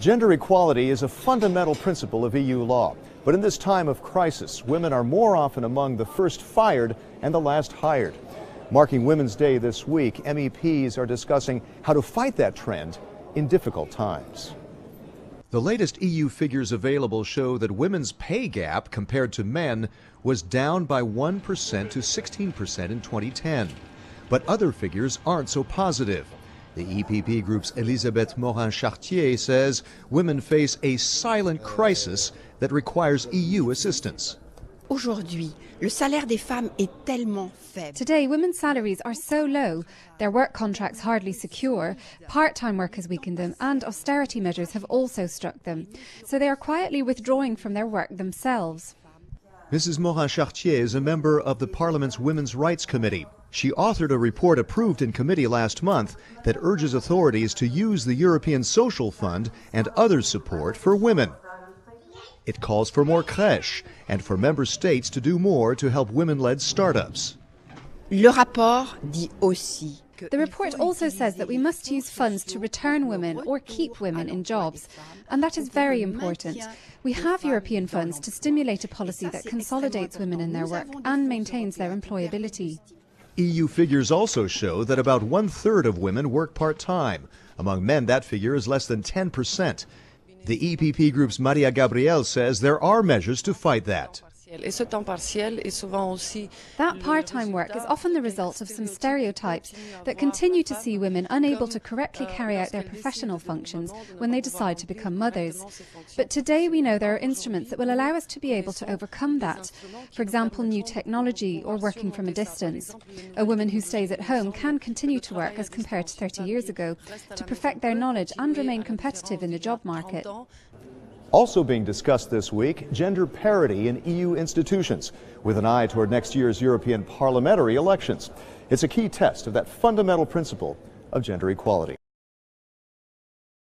Gender equality is a fundamental principle of EU law. But in this time of crisis, women are more often among the first fired and the last hired. Marking Women's Day this week, MEPs are discussing how to fight that trend in difficult times. The latest EU figures available show that women's pay gap compared to men was down by 1% to 16% in 2010. But other figures aren't so positive. The EPP group's Elisabeth Morin-Chartier says women face a silent crisis that requires EU assistance. Aujourd'hui, le salaire des femmes est tellement faible. Today, women's salaries are so low, their work contracts hardly secure, part-time work has weakened them, and austerity measures have also struck them. So they are quietly withdrawing from their work themselves. Mrs. Morin-Chartier is a member of the Parliament's Women's Rights Committee. She authored a report approved in committee last month that urges authorities to use the European Social Fund and other support for women. It calls for more crèches and for member states to do more to help women-led startups. Le rapport dit aussi The report also says that we must use funds to return women or keep women in jobs. And that is very important. We have European funds to stimulate a policy that consolidates women in their work and maintains their employability. EU figures also show that about 1/3 of women work part-time. Among men, that figure is less than 10%. The EPP group's Maria Gabriel says there are measures to fight that. That part-time work is often the result of some stereotypes that continue to see women unable to correctly carry out their professional functions when they decide to become mothers. But today we know there are instruments that will allow us to be able to overcome that. For example, new technology or working from a distance. A woman who stays at home can continue to work as compared to 30 years ago to perfect their knowledge and remain competitive in the job market. Also being discussed this week, gender parity in EU institutions, with an eye toward next year's European parliamentary elections. It's a key test of that fundamental principle of gender equality.